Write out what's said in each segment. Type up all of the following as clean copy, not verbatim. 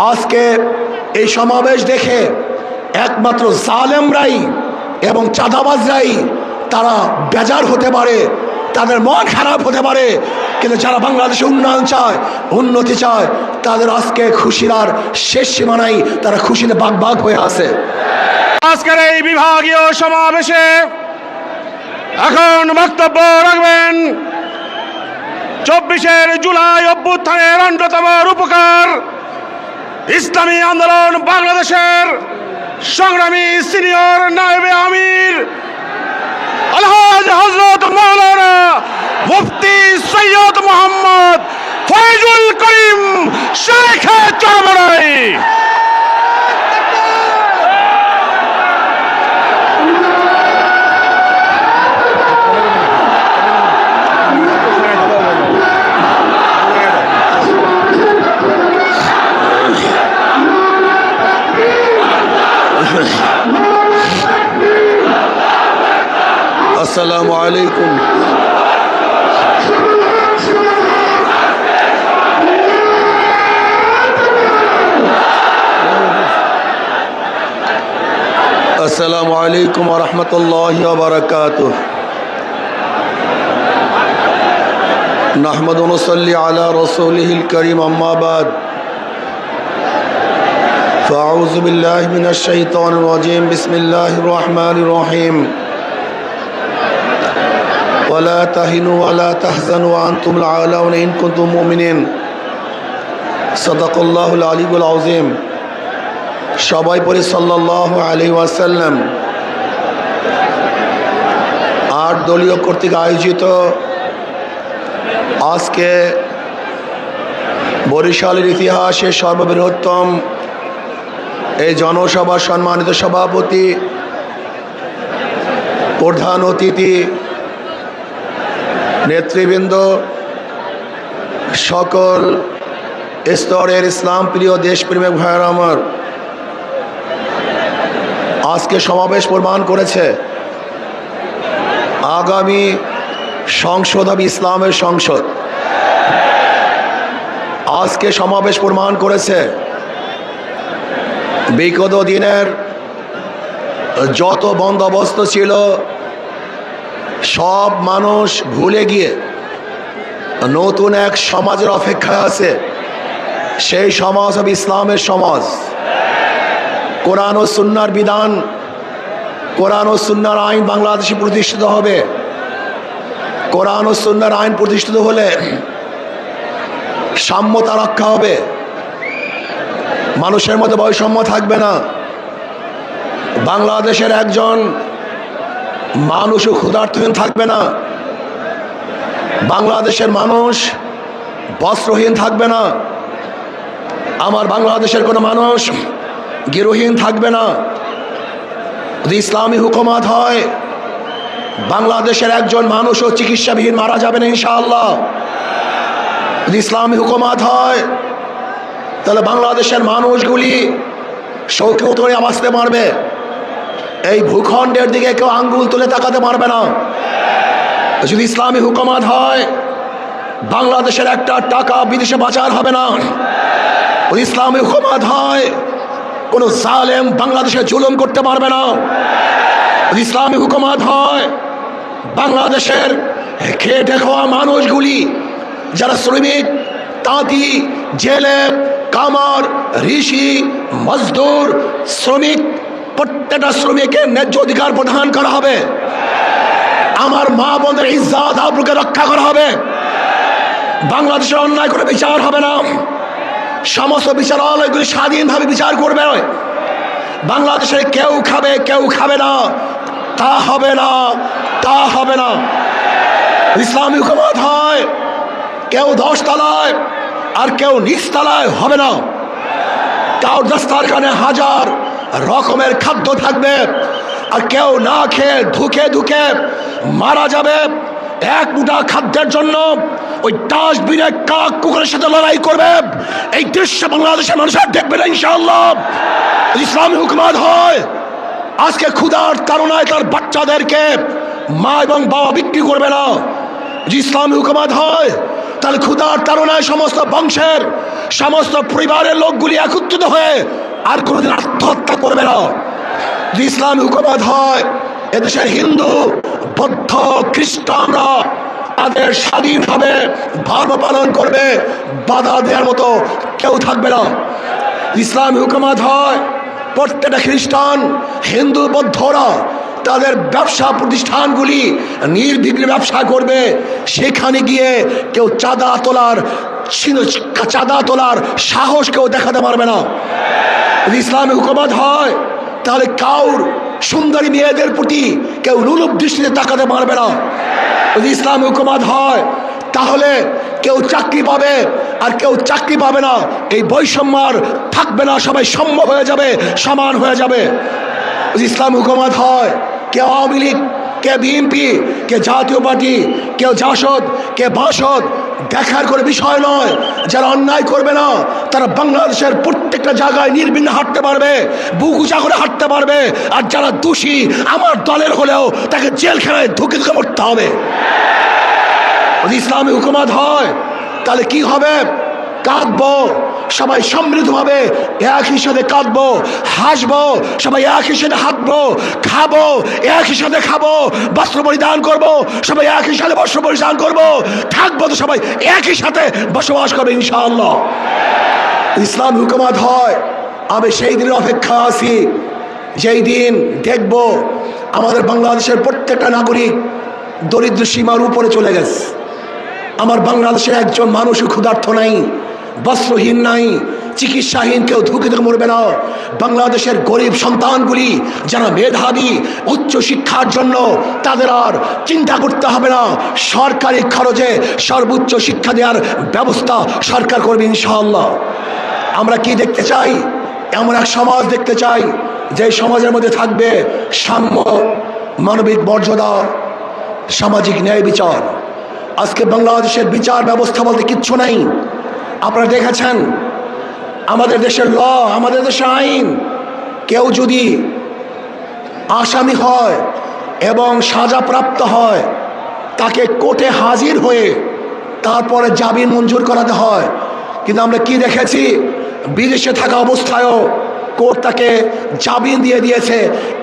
আজকে এই সমাবেশ দেখে একমাত্র জালেমরাই এবং চাঁদাবাজরাই তারা বেজার হতে পারে, তাদের মন খারাপ হতে পারে, কিন্তু যারা বাংলাদেশে উন্নয়ন চায়, উন্নতি চায়, তাদের আজকে খুশির আর শেষ সীমা নাই, তারা খুশিতে বাগ বাগ হয়ে আছে। আজকের এই বিভাগীয় সমাবেশে এখন বক্তব্য রাখবেন 24 জুলাই অভ্যুত্থানের অন্যতম রূপকার ইসলামী আন্দোলন বাংলাদেশের সংগ্রামী সিনিয়র নায়েবে আমির আলহাজ হযরত মাওলানা মুফতি সৈয়দ মোহাম্মদ ফয়জুল করিম শেখ চরমনাই। আসসালামু আলাইকুম। আসসালামু আলাইকুম ওয়া রাহমাতুল্লাহি ওয়া বারাকাতুহু। নাহমাদু ওয়া নুসাল্লি আলা রাসূলিহিল কারীম, আম্মা বাদ। ফাআউযু বিল্লাহি মিনাশ শাইতানির রাজীম। বিসমিল্লাহির রহমানির রহিম। ولا تهنوا ولا تحزنوا وأنتم الأعلون إن كنتم مؤمنين صدق الله العلي العظيم। সবাই পড়ি সাল্লাল্লাহু আলাইহি ওয়াসাল্লাম। 8 দলীয় কর্তৃক আয়োজিত আজকে বরিশালের ইতিহাসে সর্ববৃহত্তম এই জনসভার সম্মানিত সভাপতি, প্রধান অতিথি, নেতৃবৃন্দ, সকল স্তরের ইসলাম প্রিয় দেশপ্রেমিক ভাইয়েরা আমার, আজকে সমাবেশ প্রমাণ করেছে আগামী সংসদ হবে ইসলামের সংসদ। আজকে সমাবেশ প্রমাণ করেছে বিগত দিনের যত বন্দোবস্ত ছিল সব মানুষ ভুলে গিয়ে নতুন এক সমাজের অপেক্ষায় আছে। সেই সমাজ হবে ইসলামের সমাজ। কোরআন ও সুন্নাহর বিধান, কোরআন ও সুন্নাহর আইন বাংলাদেশে প্রতিষ্ঠিত হবে। কোরআন ও সুন্নাহর আইন প্রতিষ্ঠিত হলে সাম্যতা রক্ষা হবে, মানুষের মধ্যে বৈষম্য থাকবে না। বাংলাদেশের একজন মানুষও ক্ষুধার্তহীন থাকবে না, বাংলাদেশের মানুষ বস্ত্রহীন থাকবে না, আমার বাংলাদেশের কোনো মানুষ গৃহহীন থাকবে না। যদি ইসলামী হুকুমত হয়, বাংলাদেশের একজন মানুষও চিকিৎসাবিহীন মারা যাবে না ইনশাআল্লাহ। যদি ইসলামী হুকুমত হয়, তাহলে বাংলাদেশের মানুষগুলি শৌখিত করে বাঁচতে পারবে। এই ভূখণ্ডের দিকে কেউ আঙ্গুল তুলে তাকাতে পারবে না। যদি ইসলামী হুকুমত হয়, বাংলাদেশের একটা টাকা বিদেশে পাচার হবে না। যদি ইসলামী হুকুমত হয়, কোনো জালেম বাংলাদেশে জুলুম করতে পারবে না। যদি ইসলামী হুকুমত হয়, বাংলাদেশের খেটে খাওয়া মানুষগুলি, যারা শ্রমিক, তাঁতি, জেলে, কামার, ঋষি, মজদুর, শ্রমিক, প্রত্যেকটা শ্রমিকের ন্যায্য অধিকার প্রদান করা হবে। আমার মা বোনদের ইজ্জত আবরুকে রক্ষা করা হবে। বাংলাদেশের অন্যায় করে বিচার হবে না। সমস্ত বিচারালয়গুলি স্বাধীনভাবে বিচার করবে। বাংলাদেশে কেউ খাবে কেউ খাবে না, তা হবে না, তা হবে না। ইসলামী হুকুমত হয়, কেউ 10 তলায় আর কেউ নিচ তলায় হবে না। কারোর দস্তারখানে হাজার রকমের খাদ্য থাকবে, আর কেউ না খেয়ে ধুকে ধুকে মারা যাবে। এক মুঠা খাদ্যের জন্য ওই ডাস্টবিনে কাক কুকুরের সাথে লড়াই করবে। এই দৃশ্য বাংলাদেশের মানুষের দেখবে না ইনশাআল্লাহ। ইসলামী হুকুমত হয়, আজকে ক্ষুধার তাড়নায় তার বাচ্চাদেরকে মা এবং বাবা বিক্রি করবে না। ইসলামী হুকুমত হয়, তার তাহলে ক্ষুধার তাড়নায় সমস্ত বংশের সমস্ত পরিবারের লোকগুলি একত্রিত হয়ে আর কোনোদিন আত্মহত্যা করবে না। যদি ইসলামী হুকুমত হয়, এদেশের হিন্দু, বৌদ্ধ, খ্রিস্টানরা তাদের স্বাধীনভাবে ধর্ম পালন করবে, বাধা দেওয়ার মতো কেউ থাকবে না। ইসলামী হুকুমত হয়, প্রত্যেকটা খ্রিস্টান, হিন্দু, বৌদ্ধরা তাদের ব্যবসা প্রতিষ্ঠানগুলি নির্বিঘ্নে ব্যবসা করবে। সেখানে গিয়ে কেউ চাঁদা তোলার সাহস কেউ দেখাতে পারবে না। যদি ইসলামী হুকুমত হয়, তাহলে কাউর সুন্দরী মেয়েদের প্রতি কেউ লোলুপ দৃষ্টিতে তাকাতে পারবে না। যদি ইসলামী হুকুমত হয়, তাহলে কেউ চাকরি পাবে আর কেউ চাকরি পাবে না, এই বৈষম্য আর থাকবে না, সবাই সম হয়ে যাবে, সমান হয়ে যাবে। যদি ইসলামী হুকুমত হয়, কে আওয়ামী লীগ, কে বিএনপি, কে জাতীয় পার্টি, কেউ জাসদ, কে বাসদ দেখার করে বিষয় নয়। যারা অন্যায় করবে না তারা বাংলাদেশের প্রত্যেকটা জায়গায় নির্বিঘ্নে হাঁটতে পারবে, বুক উঁচা করে হাঁটতে পারবে। আর যারা দোষী আমার দলের হলেও তাকে জেলখানায় ধুকে মরতে হবে। যদি ইসলামী হুকুমত হয়, তাহলে কি হবে? কাঁদবো সবাই সম্মিলিতভাবে, একই সাথে কাঁদবো, হাসবো সবাই, একই সাথে হাঁটবো, খাবো একই সাথে খাবো, বস্ত্র পরিধান করবো সবাই, একই সাথে বস্ত্র পরিধান করবো, থাকবো তো সবাই একই সাথে বসবাস করবে ইনশাআল্লাহ। ইসলাম হুকুমত হয়, আমি সেই দিনের অপেক্ষা আছি যেই দিন দেখব আমাদের বাংলাদেশের প্রত্যেকটা নাগরিক দরিদ্র সীমার উপরে চলে গেছে। আমার বাংলাদেশের একজন মানুষও ক্ষুধার্ত নাই, বস্ত্রহীন নাই, চিকিৎসাহীন কেউ ধুকে ধুকে মরবে না। বাংলাদেশের গরিব সন্তানগুলি যারা মেধাবী, উচ্চ শিক্ষার জন্য তাদের আর চিন্তা করতে হবে না, সরকারি খরচে সর্বোচ্চ শিক্ষা দেওয়ার ব্যবস্থা সরকার করবে ইনশাআল্লাহ। আমরা কি দেখতে চাই? এমন এক সমাজ দেখতে চাই যে সমাজের মধ্যে থাকবে সাম্য, মানবিক মর্যাদা, সামাজিক ন্যায় বিচার। আজকে বাংলাদেশের বিচার ব্যবস্থা বলতে কিচ্ছু নাই। আপনারা দেখেছেন আমাদের দেশের ল, আমাদের দেশের আইন, কেউ যদি আসামি হয় এবং সাজাপ্রাপ্ত হয়, তাকে কোর্টে হাজির হয়ে তারপরে জামিন মঞ্জুর করাতে হয়। কিন্তু আমরা কি দেখেছি, বিদেশে থাকা অবস্থায়ও কোর্ট তাকে জামিন দিয়ে দিয়েছে।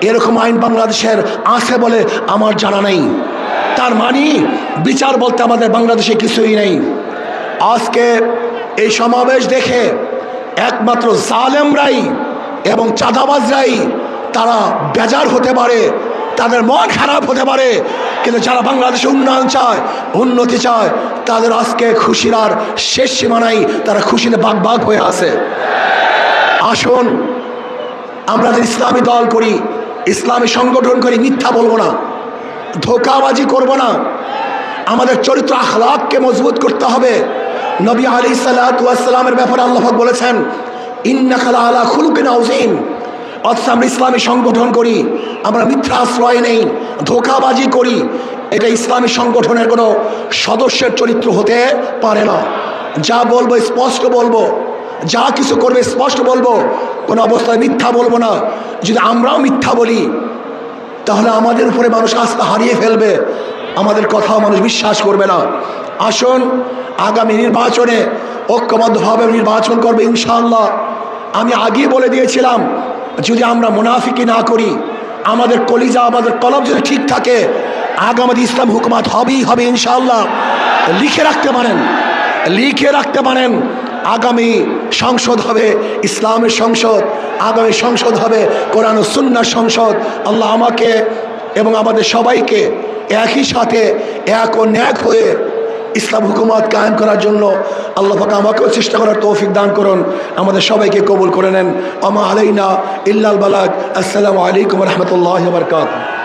এরকম আইন বাংলাদেশের আছে বলে আমার জানা নেই। তার মানে বিচার বলতে আমাদের বাংলাদেশে কিছুই নেই। আজকে এই সমাবেশ দেখে একমাত্র জালেমরাই এবং চাঁদাবাজরাই তারা বেজার হতে পারে, তাদের মন খারাপ হতে পারে, কিন্তু যারা বাংলাদেশে উন্নয়ন চায়, উন্নতি চায়, তাদের আজকে খুশির আর শেষ সীমা নাই, তারা খুশিতে বাগ হয়ে আছে। আসুন আমরা যে ইসলামী দল করি, ইসলামী সংগঠন করি, মিথ্যা বলবো না, ধোঁকাবাজি করব না। আমাদের চরিত্র আখলাককে মজবুত করতে হবে। নবী আলাইহিসসালাতু ওয়াসসালামের ব্যাপারে আল্লাহ পাক বলেছেন, ইন্নাকা লাআলা খুলুকিন আযীম। অথচ আমরা ইসলামী সংগঠন করি, আমরা মিথ্যা আশ্রয় নেই, ধোঁকাবাজি করি। এটা ইসলামী সংগঠনের কোনো সদস্যের চরিত্র হতে পারে না। যা বলবো স্পষ্ট বলবো, যা কিছু করবে স্পষ্ট বলবো, কোনো অবস্থায় মিথ্যা বলবো না। যদি আমরাও মিথ্যা বলি তাহলে আমাদের উপরে মানুষ আস্থা হারিয়ে ফেলবে, আমাদের কথাও মানুষ বিশ্বাস করবে না। আসুন আগামী নির্বাচনে ঐক্যবদ্ধভাবে নির্বাচন করবে ইনশাআল্লাহ। আমি আগেই বলে দিয়েছিলাম, যদি আমরা মুনাফিকি না করি, আমাদের কলিজা, আমাদের কলব যদি ঠিক থাকে, আগামী ইসলাম হুকুমত হবেই হবে ইনশাআল্লাহ। লিখে রাখতে পারেন আগামী সংসদ হবে ইসলামের সংসদ, আগামী সংসদ হবে কোরআন ও সুন্নাহর সংসদ। আল্লাহ আমাকে এবং আমাদের সবাইকে একই সাথে এক ও ন্যাক হয়ে ইসলাম হুকুমত কায়েম করার জন্য আল্লাহ পাক আমাকেও চেষ্টা করার তৌফিক দান করুন, আমাদের সবাইকে কবুল করে নেন। আমা আলাইনা ইল্লাল বালাগ। আসসালামু আলাইকুম ওয়া রাহমাতুল্লাহি ওয়া বারাকাতুহু।